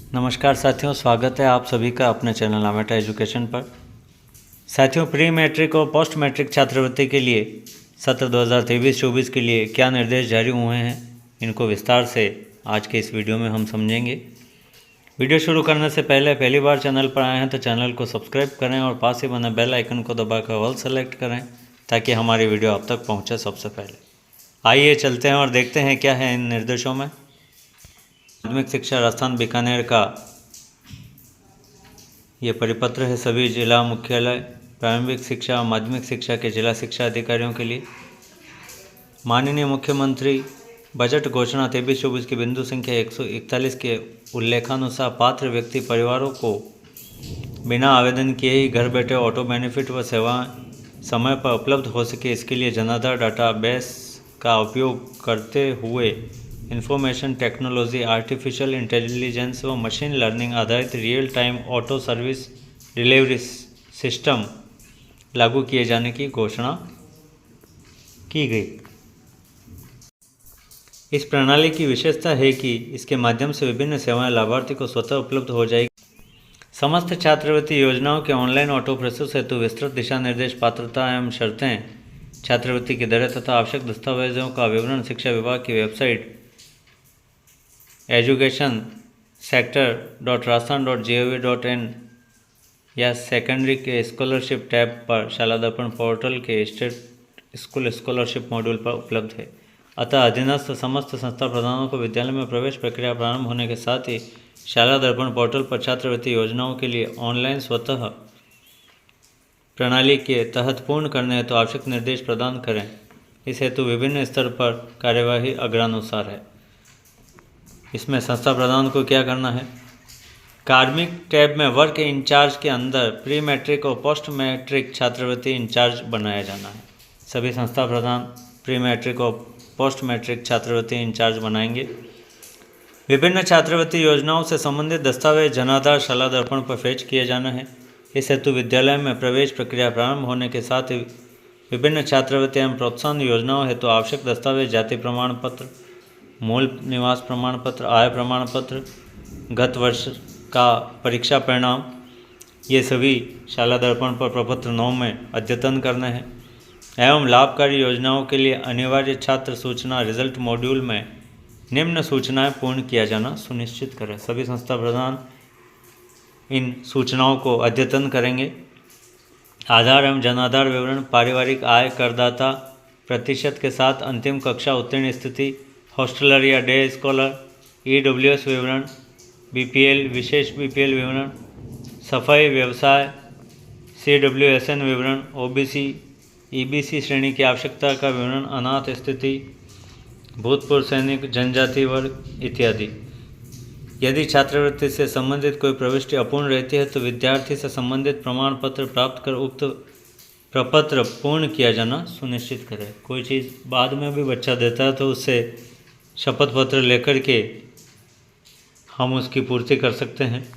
नमस्कार साथियों, स्वागत है आप सभी का अपने चैनल आमेटा एजुकेशन पर। साथियों, प्री मैट्रिक और पोस्ट मैट्रिक छात्रवृत्ति के लिए सत्र 2023-24 के लिए क्या निर्देश जारी हुए हैं, इनको विस्तार से आज के इस वीडियो में हम समझेंगे। वीडियो शुरू करने से पहले पहली बार चैनल पर आए हैं तो चैनल को सब्सक्राइब करें और पास ही बने बेल आइकन को दबाकर ऑल सेलेक्ट करें ताकि हमारी वीडियो आप तक पहुँचे सबसे पहले। आइए चलते हैं और देखते हैं क्या है इन निर्देशों में। माध्यमिक शिक्षा राजस्थान बीकानेर का ये परिपत्र है सभी जिला मुख्यालय प्रारंभिक शिक्षा और माध्यमिक शिक्षा के जिला शिक्षा अधिकारियों के लिए। माननीय मुख्यमंत्री बजट घोषणा 23-24 की बिंदु संख्या 141 के उल्लेखानुसार पात्र व्यक्ति परिवारों को बिना आवेदन किए ही घर बैठे ऑटो बेनिफिट व सेवाएं समय पर उपलब्ध हो सके, इसके लिए जनाधार डाटाबेस का उपयोग करते हुए इंफॉर्मेशन टेक्नोलॉजी, आर्टिफिशियल इंटेलिजेंस व मशीन लर्निंग आधारित real time auto service delivery system लागू किए जाने की घोषणा की गई। इस प्रणाली की विशेषता है कि इसके माध्यम से विभिन्न सेवाएं लाभार्थी को स्वतः उपलब्ध हो जाएगी। समस्त छात्रवृत्ति योजनाओं के ऑनलाइन ऑटो प्रोसेस हेतु विस्तृत दिशा निर्देश, पात्रता एवं शर्तें, छात्रवृत्ति की दरें तथा आवश्यक दस्तावेजों का विवरण शिक्षा विभाग की वेबसाइट एजुकेशन sector.rajasthan.gov.in या सेकेंडरी के स्कॉलरशिप टैब पर शाला दर्पण पोर्टल के स्टेट स्कूल स्कॉलरशिप मॉड्यूल पर उपलब्ध है। अतः अधीनस्थ समस्त संस्था प्रधानों को विद्यालय में प्रवेश प्रक्रिया प्रारंभ होने के साथ ही शाला दर्पण पोर्टल पर छात्रवृत्ति योजनाओं के लिए ऑनलाइन स्वतः प्रणाली के तहत पूर्ण करने हेतु आवश्यक निर्देश प्रदान करें। इस हेतु विभिन्न स्तर पर कार्यवाही अग्रानुसार है। इसमें संस्था प्रधान को क्या करना है? कार्मिक टैब में वर्क इंचार्ज के अंदर प्री मैट्रिक और पोस्ट मैट्रिक छात्रवृत्ति इंचार्ज बनाया जाना है। सभी संस्था प्रधान प्री मैट्रिक और पोस्ट मैट्रिक छात्रवृत्ति इंचार्ज बनाएंगे। विभिन्न छात्रवृत्ति योजनाओं से संबंधित दस्तावेज जनाधार शाला दर्पण पर फेच किए जाना है। इस हेतु विद्यालय में प्रवेश प्रक्रिया प्रारंभ होने के साथ ही विभिन्न छात्रवृत्ति एवं प्रोत्साहन योजनाओं हेतु आवश्यक दस्तावेज जाति प्रमाण पत्र, मूल निवास प्रमाण पत्र, आय प्रमाण पत्र, गत वर्ष का परीक्षा परिणाम, ये सभी शाला दर्पण पर प्रपत्र 9 में अद्यतन करने हैं। एवं लाभकारी योजनाओं के लिए अनिवार्य छात्र सूचना रिजल्ट मॉड्यूल में निम्न सूचनाएं पूर्ण किया जाना सुनिश्चित करें। सभी संस्था प्रधान इन सूचनाओं को अद्यतन करेंगे। आधार एवं जनाधार विवरण, पारिवारिक आय, करदाता प्रतिशत के साथ अंतिम कक्षा उत्तीर्ण स्थिति, हॉस्टलर या डे स्कॉलर, EWS विवरण, BPL विशेष BPL विवरण, सफाई व्यवसाय, CWSN विवरण, OBC EBC श्रेणी की आवश्यकता का विवरण, अनाथ स्थिति, भूतपूर्व सैनिक, जनजाति वर्ग इत्यादि। यदि छात्रवृत्ति से संबंधित कोई प्रविष्टि अपूर्ण रहती है तो विद्यार्थी से संबंधित प्रमाण पत्र प्राप्त कर उक्त प्रपत्र पूर्ण किया जाना सुनिश्चित करें। कोई चीज़ बाद में भी बच्चा देता है तो उससे शपथ पत्र लेकर के हम उसकी पूर्ति कर सकते हैं।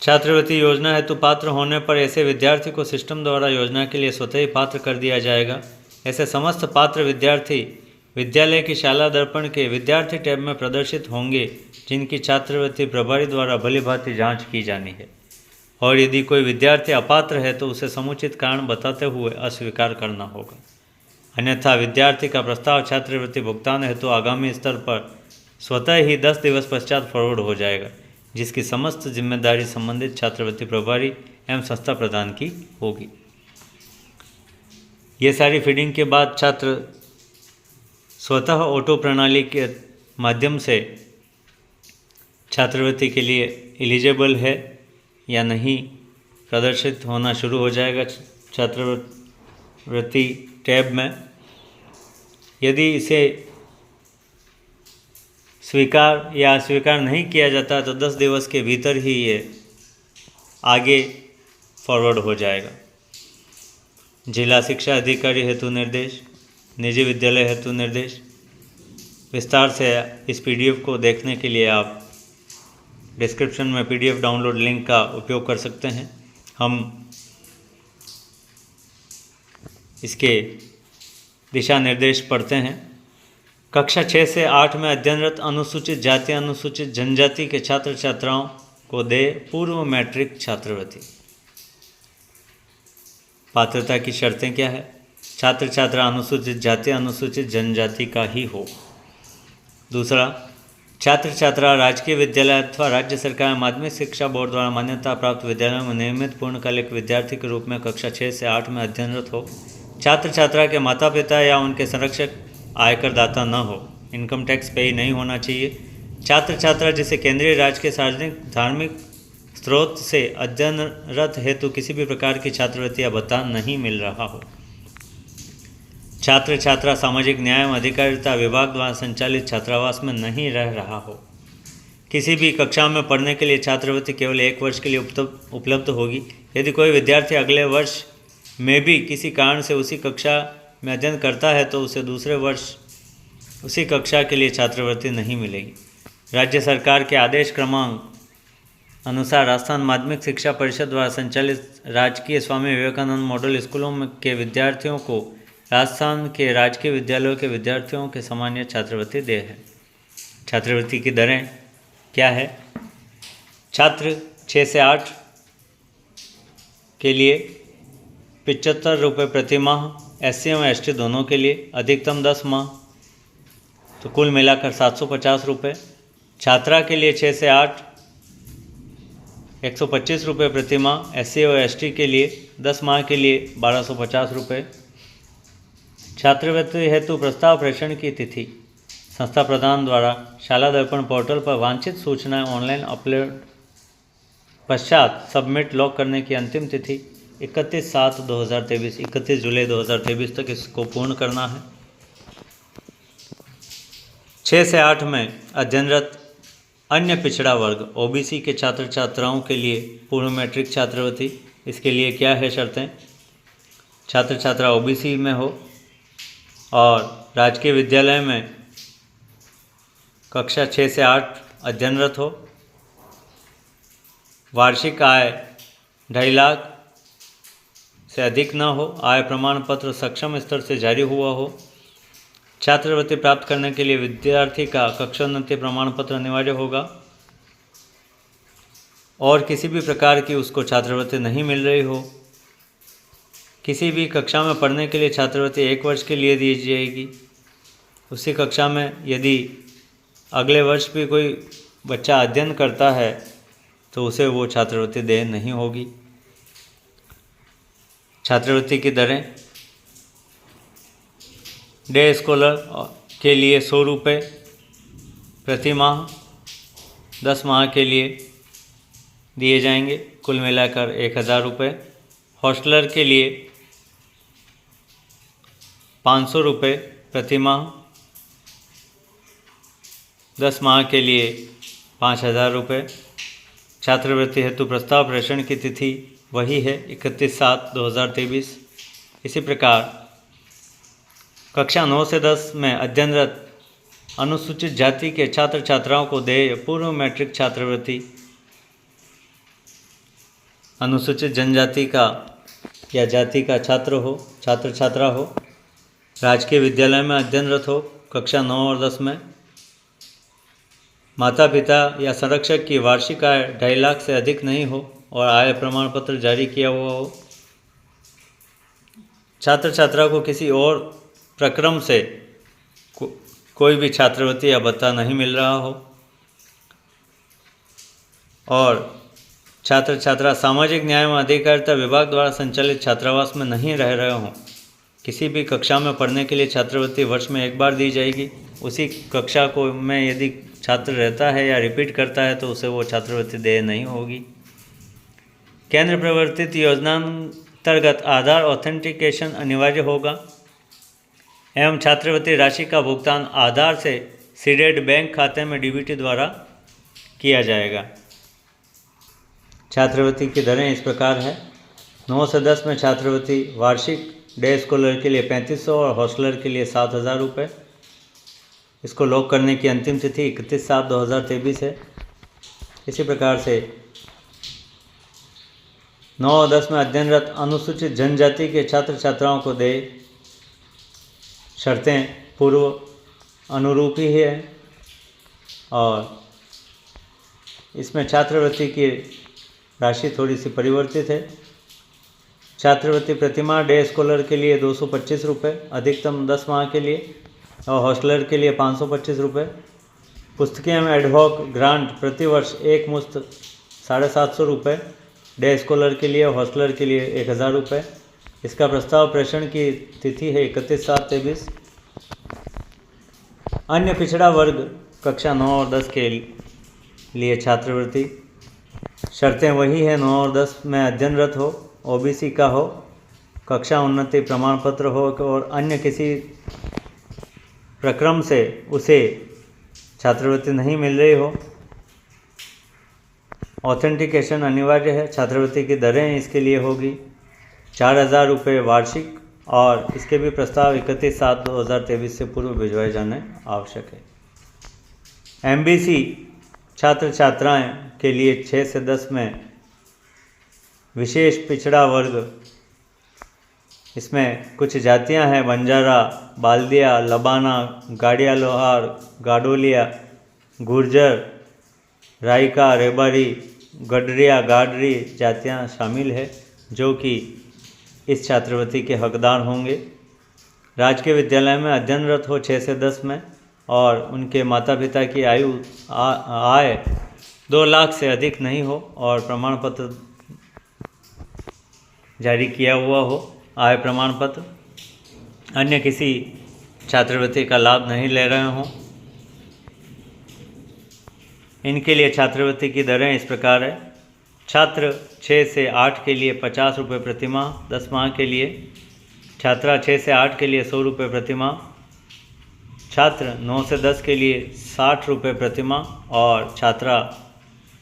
छात्रवृत्ति योजना हेतु पात्र होने पर ऐसे विद्यार्थी को सिस्टम द्वारा योजना के लिए स्वतः ही पात्र कर दिया जाएगा। ऐसे समस्त पात्र विद्यार्थी विद्यालय की शाला दर्पण के विद्यार्थी टैब में प्रदर्शित होंगे, जिनकी छात्रवृत्ति प्रभारी द्वारा भलीभांति जांच की जानी है। और यदि कोई विद्यार्थी अपात्र है तो उसे समुचित कारण बताते हुए अस्वीकार करना होगा। अन्यथा विद्यार्थी का प्रस्ताव छात्रवृत्ति भुगतान हेतु आगामी स्तर पर स्वतः ही 10 दिवस पश्चात फॉरवर्ड हो जाएगा, जिसकी समस्त जिम्मेदारी संबंधित छात्रवृत्ति प्रभारी एवं संस्था प्रधान की होगी। ये सारी फीडिंग के बाद छात्र स्वतः ऑटो प्रणाली के माध्यम से छात्रवृत्ति के लिए एलिजिबल है या नहीं प्रदर्शित होना शुरू हो जाएगा छात्रवृत्ति टैब में। यदि इसे स्वीकार या अस्वीकार नहीं किया जाता तो 10 दिवस के भीतर ही ये आगे फॉरवर्ड हो जाएगा। जिला शिक्षा अधिकारी हेतु निर्देश, निजी विद्यालय हेतु निर्देश। विस्तार से इस PDF को देखने के लिए आप डिस्क्रिप्शन में PDF डाउनलोड लिंक का उपयोग कर सकते हैं। हम इसके दिशा निर्देश पढ़ते हैं। कक्षा 6 से 8 में अध्ययनरत अनुसूचित जाति अनुसूचित जनजाति के छात्र छात्राओं को दे पूर्व मैट्रिक छात्रवृत्ति। पात्रता की शर्तें क्या है? छात्र छात्रा अनुसूचित जाति अनुसूचित जनजाति का ही हो। दूसरा, छात्र छात्रा राजकीय विद्यालय अथवा राज्य सरकार माध्यमिक शिक्षा बोर्ड द्वारा मान्यता प्राप्त विद्यालयों में नियमित पूर्णकालिक विद्यार्थी के रूप में कक्षा 6 से 8 में अध्ययनरत हो। छात्र छात्रा के माता पिता या उनके संरक्षक आयकर दाता न हो, इनकम टैक्स पेई नहीं होना चाहिए। छात्र छात्रा जिसे केंद्रीय राज्य के सार्वजनिक धार्मिक स्रोत से अध्ययनरत हेतु किसी भी प्रकार की छात्रवृत्ति या भत्ता नहीं मिल रहा हो। छात्र छात्रा सामाजिक न्याय एवं अधिकारिता विभाग द्वारा संचालित छात्रावास में नहीं रह रहा हो। किसी भी कक्षा में पढ़ने के लिए छात्रवृत्ति केवल 1 वर्ष के लिए उपलब्ध होगी। यदि कोई विद्यार्थी अगले वर्ष में भी किसी कारण से उसी कक्षा में अध्ययन करता है तो उसे दूसरे वर्ष उसी कक्षा के लिए छात्रवृत्ति नहीं मिलेगी। राज्य सरकार के आदेश क्रमांक अनुसार राजस्थान माध्यमिक शिक्षा परिषद द्वारा संचालित राजकीय स्वामी विवेकानंद मॉडल स्कूलों के विद्यार्थियों को राजस्थान के राजकीय विद्यालयों के विद्यार्थियों के समान यह छात्रवृत्ति दे है। छात्रवृत्ति की दरें क्या है? छात्र 6 से 8 के लिए 75 रुपये प्रति माह, SC एवं ST दोनों के लिए अधिकतम 10 माह, तो कुल मिलाकर 750 रुपये। छात्रा के लिए 6 से 8 125 रुपये प्रति माह, SC और ST के लिए 10 माह के लिए 1250 रुपये। छात्रवृत्ति हेतु प्रस्ताव प्रेषण की तिथि संस्था प्रधान द्वारा शाला दर्पण पोर्टल पर वांछित सूचनाएं ऑनलाइन अपलोड पश्चात सबमिट लॉक करने की अंतिम तिथि 31/7/2023 31 जुलाई 2023 तक इसको पूर्ण करना है। 6 से 8 में अध्ययनरत अन्य पिछड़ा वर्ग OBC के छात्र छात्राओं के लिए पूर्व मैट्रिक छात्रवृत्ति। इसके लिए क्या है शर्तें? छात्र छात्रा OBC में हो और राजकीय विद्यालय में कक्षा 6 से 8 अध्ययनरत हो। वार्षिक आय 2.5 लाख से अधिक न हो। आय प्रमाण पत्र सक्षम स्तर से जारी हुआ हो। छात्रवृत्ति प्राप्त करने के लिए विद्यार्थी का कक्षोन्नति प्रमाण पत्र अनिवार्य होगा और किसी भी प्रकार की उसको छात्रवृत्ति नहीं मिल रही हो। किसी भी कक्षा में पढ़ने के लिए छात्रवृत्ति 1 वर्ष के लिए दी जाएगी। उसी कक्षा में यदि अगले वर्ष भी कोई बच्चा अध्ययन करता है तो उसे वो छात्रवृत्ति दे नहीं होगी। छात्रवृत्ति की दरें डे स्कॉलर के लिए 100 रुपये प्रति माह, 10 माह के लिए दिए जाएंगे, कुल मिलाकर 1000 रुपये। हॉस्टलर के लिए 500 रुपये प्रति माह, 10 माह के लिए 5000 रुपये। छात्रवृत्ति हेतु प्रस्ताव प्रेषण की तिथि वही है 31/7/2023। इसी प्रकार कक्षा 9 से 10 में अध्ययनरत अनुसूचित जाति के छात्र छात्राओं को देय पूर्व मैट्रिक छात्रवृत्ति। अनुसूचित जनजाति का या जाति का छात्र छात्रा हो, राजकीय विद्यालय में अध्ययनरत हो, कक्षा 9 और 10 में, माता पिता या संरक्षक की वार्षिक आय 2.5 लाख से अधिक नहीं हो और आय प्रमाण पत्र जारी किया हुआ हो। छात्र छात्रा को किसी और प्रक्रम से कोई भी छात्रवृत्ति या भत्ता नहीं मिल रहा हो और छात्र छात्रा सामाजिक न्याय एवं अधिकारिता विभाग द्वारा संचालित छात्रावास में नहीं रह रहे हों। किसी भी कक्षा में पढ़ने के लिए छात्रवृत्ति वर्ष में 1 बार दी जाएगी। उसी कक्षा को में यदि छात्र रहता है या रिपीट करता है तो उसे वो छात्रवृत्ति देय नहीं होगी। केंद्र प्रवर्तित योजनांतर्गत आधार ऑथेंटिकेशन अनिवार्य होगा एवं छात्रवृत्ति राशि का भुगतान आधार से सीडेड बैंक खाते में DBT द्वारा किया जाएगा। छात्रवृत्ति की दरें इस प्रकार है। 9 से 10 में छात्रवृत्ति वार्षिक डे स्कॉलर के लिए 3500 और हॉस्टलर के लिए 7000 रुपये। इसको लॉक करने की अंतिम तिथि 31/7/2023 है। इसी प्रकार से 9 और 10 में अध्ययनरत अनुसूचित जनजाति के छात्र छात्राओं को दे शर्तें पूर्व अनुरूप ही है और इसमें छात्रवृत्ति की राशि थोड़ी सी परिवर्तित है। छात्रवृत्ति प्रतिमाह डे स्कॉलर के लिए 225 रुपये, अधिकतम 10 माह के लिए, और हॉस्टलर के लिए 525 रुपये। पुस्तकें एवं एडहॉक ग्रांट प्रतिवर्ष एक मुश्त 750 रुपये, डे स्कॉलर के लिए, हॉस्टलर के लिए 1000 रुपये। इसका प्रस्ताव प्रेषण की तिथि है 31/7/23। अन्य पिछड़ा वर्ग कक्षा 9 और 10 के लिए छात्रवृत्ति शर्तें वही है, 9 और 10 में अध्ययनरत हो, ओबीसी का हो, कक्षा उन्नति प्रमाण पत्र हो और अन्य किसी प्रक्रम से उसे छात्रवृत्ति नहीं मिल रही हो। ऑथेंटिकेशन अनिवार्य है। छात्रवृत्ति की दरें इसके लिए होगी 4000 रुपये वार्षिक और इसके भी प्रस्ताव 31/7/2023 से पूर्व भिजवाए जाने आवश्यक है। एमबीसी छात्र छात्राएं के लिए 6 से 10 में विशेष पिछड़ा वर्ग, इसमें कुछ जातियां हैं, बंजारा, बाल्दिया, लबाना, गाड़िया लोहार, गाडोलिया, गुर्जर, रायका, रेबारी, गडरिया, गाडरी जातियां शामिल है जो कि इस छात्रवृत्ति के हकदार होंगे। राजकीय विद्यालय में अध्ययनरत हो 6 से 10 में और उनके माता पिता की आय 2 लाख से अधिक नहीं हो और प्रमाण पत्र जारी किया हुआ हो, आय प्रमाण पत्र। अन्य किसी छात्रवृत्ति का लाभ नहीं ले रहे हों। इनके लिए छात्रवृत्ति की दरें इस प्रकार है। छात्र 6 से 8 के लिए 50 रुपये प्रतिमाह, 10 माह के लिए। छात्रा 6 से 8 के लिए 100 रुपये प्रतिमाह। छात्र 9 से 10 के लिए 60 रुपये प्रतिमाह और छात्रा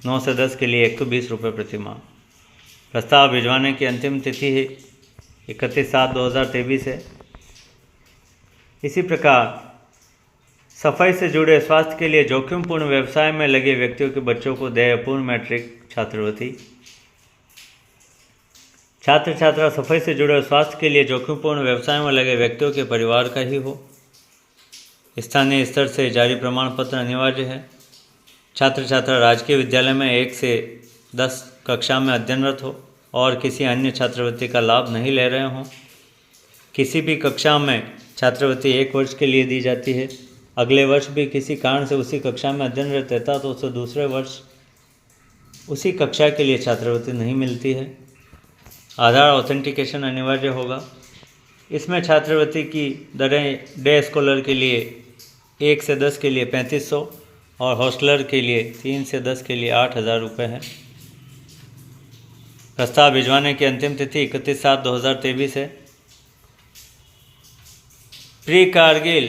9 से 10 के लिए 120 रुपये प्रतिमाह। प्रस्ताव भिजवाने की अंतिम तिथि है 31/7/2023 है। इसी प्रकार सफाई से जुड़े स्वास्थ्य के लिए जोखिमपूर्ण व्यवसाय में लगे व्यक्तियों के बच्चों को देयपूर्ण मैट्रिक छात्रवृत्ति। छात्र छात्रा सफाई से जुड़े स्वास्थ्य के लिए जोखिमपूर्ण व्यवसाय में लगे व्यक्तियों के परिवार का ही हो। स्थानीय स्तर से जारी प्रमाण पत्र अनिवार्य है। छात्र छात्रा राजकीय विद्यालय में 1 से 10 कक्षा में अध्ययनरत हो और किसी अन्य छात्रवृत्ति का लाभ नहीं ले रहे हों। किसी भी कक्षा में छात्रवृत्ति 1 वर्ष के लिए दी जाती है। अगले वर्ष भी किसी कारण से उसी कक्षा में अध्ययनरत रहता तो उसे दूसरे वर्ष उसी कक्षा के लिए छात्रवृत्ति नहीं मिलती है। आधार ऑथेंटिकेशन अनिवार्य होगा। इसमें छात्रवृत्ति की दरें डे स्कॉलर के लिए 1 से 10 के लिए 3500 और हॉस्टलर के लिए 3 से 10 के लिए 8000 रुपये है। प्रस्ताव भिजवाने की अंतिम तिथि 31/7/2023 है। प्री कारगिल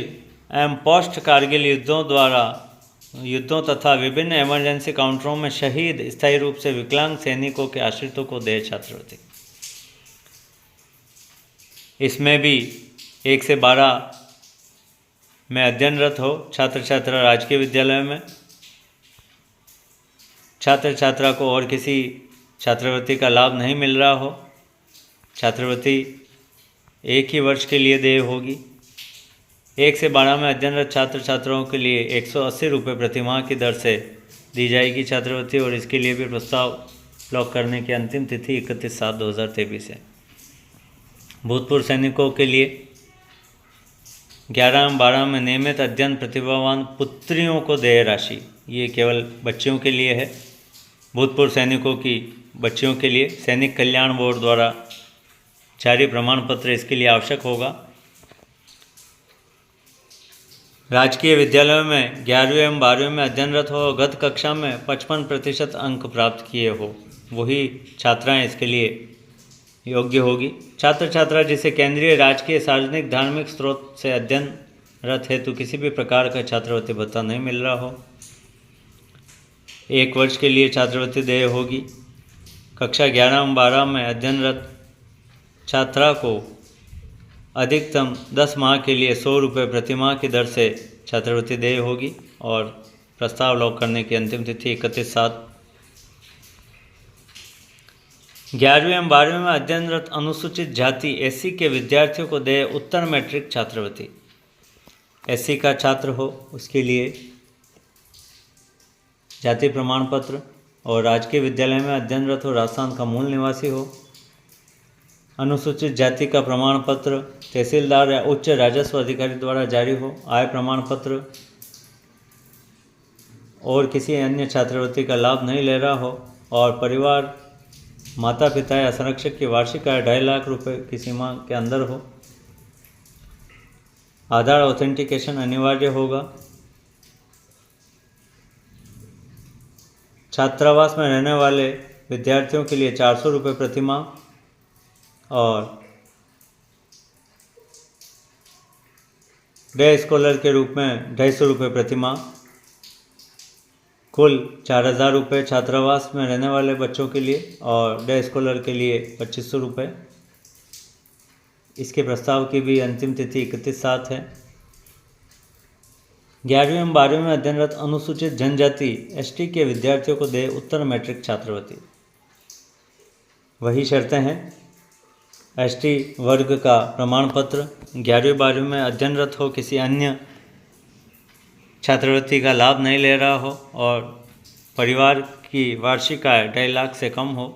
एवं पोस्ट कारगिल युद्धों तथा विभिन्न इमरजेंसी काउंटरों में शहीद स्थायी रूप से विकलांग सैनिकों के आश्रितों को देय छात्रवृत्ति। इसमें भी 1 से 12 में अध्ययनरत हो छात्र छात्रा राजकीय विद्यालय में। छात्र छात्रा को और किसी छात्रवृत्ति का लाभ नहीं मिल रहा हो। छात्रवृत्ति 1 ही वर्ष के लिए देय होगी। 1 से 12 में अध्ययनरत छात्र छात्राओं के लिए 180 रुपये प्रतिमाह की दर से दी जाएगी छात्रवृत्ति और इसके लिए भी प्रस्ताव लॉक करने की अंतिम तिथि 31/7/2023 है। भूतपूर्व सैनिकों के लिए 11 एवं 12 में नियमित अध्ययन प्रतिभावान पुत्रियों को देय राशि, ये केवल बच्चियों के लिए है। भूतपूर्व सैनिकों की बच्चियों के लिए सैनिक कल्याण बोर्ड द्वारा जारी प्रमाण पत्र इसके लिए आवश्यक होगा। राजकीय विद्यालयों में 11वीं एवं 12वीं में अध्ययनरत हो, गत कक्षा में 55% अंक प्राप्त किए हो, वही छात्राएं इसके लिए योग्य होगी। छात्र छात्रा जिसे केंद्रीय राजकीय सार्वजनिक धार्मिक स्रोत से अध्ययनरत हेतु किसी भी प्रकार का छात्रवृत्ति भत्ता नहीं मिल रहा हो, 1 वर्ष के लिए छात्रवृत्ति देय होगी। कक्षा 11 एवं 12 में अध्ययनरत छात्रा को अधिकतम 10 माह के लिए 100 रुपये प्रतिमाह की दर से छात्रवृत्ति देय होगी और प्रस्ताव लॉक करने की अंतिम तिथि 31/7। 11वीं एवं 12वीं में अध्ययनरत अनुसूचित जाति SC के विद्यार्थियों को देय उत्तर मैट्रिक छात्रवृत्ति। SC का छात्र हो उसके लिए जाति प्रमाण पत्र, और राजकीय विद्यालय में अध्ययनरत हो, राजस्थान का मूल निवासी हो, अनुसूचित जाति का प्रमाण पत्र तहसीलदार या उच्च राजस्व अधिकारी द्वारा जारी हो, आय प्रमाण पत्र और किसी अन्य छात्रवृत्ति का लाभ नहीं ले रहा हो, और परिवार माता पिता या संरक्षक की वार्षिक आय 2.5 लाख रुपए की सीमा के अंदर हो। आधार ऑथेंटिकेशन अनिवार्य होगा। छात्रावास में रहने वाले विद्यार्थियों के लिए 400 रुपये प्रति माह और डे स्कॉलर के रूप में 250 रुपये प्रति माह, कुल 4000 रुपये छात्रावास में रहने वाले बच्चों के लिए और डे स्कॉलर के लिए 2500 रुपये। इसके प्रस्ताव की भी अंतिम तिथि 31/7 है। 11वीं एवं 12वीं में अध्ययनरत अनुसूचित जनजाति ST के विद्यार्थियों को दे उत्तर मैट्रिक छात्रवृत्ति। वही शर्तें हैं। ST वर्ग का प्रमाण पत्र, 11वीं 12वीं में अध्ययनरत हो, किसी अन्य छात्रवृत्ति का लाभ नहीं ले रहा हो और परिवार की वार्षिक आय 2.5 लाख से कम हो,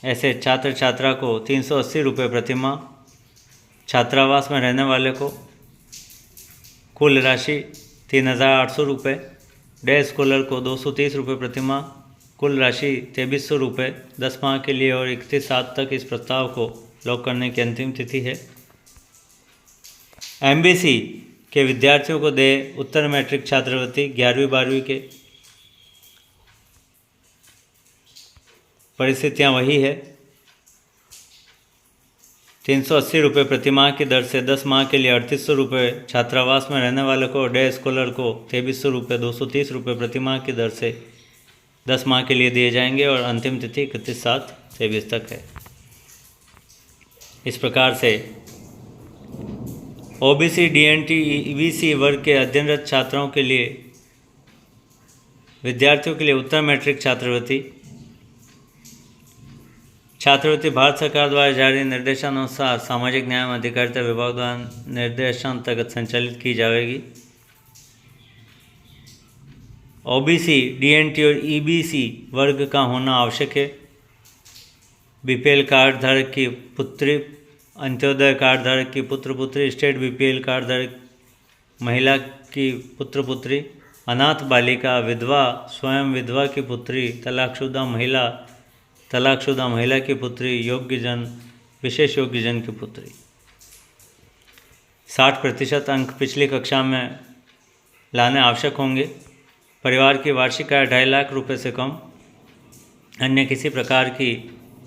ऐसे छात्र छात्रा को 380 रुपये प्रति माह, छात्रावास में रहने वाले को कुल राशि 3800 रुपये, डे स्कॉलर को 230 रुपये प्रति माह, कुल राशि 2300 रुपये 10 माह के लिए, और 31/7 तक इस प्रस्ताव को लॉक करने की अंतिम तिथि है। MBC के विद्यार्थियों को दे उत्तर मैट्रिक छात्रवृत्ति। 11वीं 12वीं के परिस्थितियाँ वही है। 380 रुपये प्रति माह की दर से 10 माह के लिए 3800 रुपये, छात्रावास में रहने वाले को डे स्कॉलर को 2300 रुपये 230 रुपये प्रति माह की दर से 10 माह के लिए दिए जाएंगे, और अंतिम तिथि 31/7/23 तक है। इस प्रकार से OBC DNT EBC वर्ग के अध्ययनरत छात्रों के लिए, विद्यार्थियों के लिए उत्तर मैट्रिक छात्रवृत्ति भारत सरकार द्वारा जारी निर्देशानुसार सामाजिक न्याय एवं अधिकारिता विभाग द्वारा निर्देशांतर्गत संचालित की जाएगी। OBC DNT और EBC वर्ग का होना आवश्यक है। BPL कार्ड धारक की पुत्री, अंत्योदय कार्ड धारक की पुत्र पुत्री, स्टेट BPL कार्ड धारक महिला की पुत्र पुत्री, अनाथ बालिका, विधवा, स्वयं विधवा की पुत्री, तलाकशुदा महिला की पुत्री, योग्यजन, विशेष योग्यजन की पुत्री। 60% अंक पिछली कक्षा में लाने आवश्यक होंगे। परिवार की वार्षिक आय 2.5 लाख रुपये से कम, अन्य किसी प्रकार की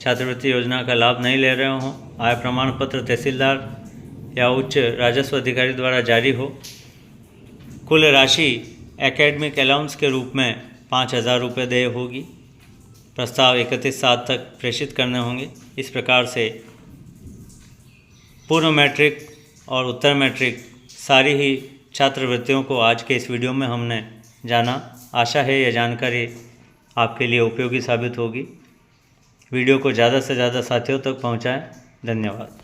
छात्रवृत्ति योजना का लाभ नहीं ले रहे हों, आय प्रमाण पत्र तहसीलदार या उच्च राजस्व अधिकारी द्वारा जारी हो, कुल राशि एकेडमिक अलाउंस के रूप में 5000 रुपये देय होगी। प्रस्ताव 31/7 तक प्रेषित करने होंगे। इस प्रकार से पूर्व मैट्रिक और उत्तर मैट्रिक सारी ही छात्रवृत्तियों को आज के इस वीडियो में हमने जाना। आशा है यह जानकारी आपके लिए उपयोगी साबित होगी। वीडियो को ज़्यादा से ज़्यादा साथियों तक पहुंचाएं। धन्यवाद।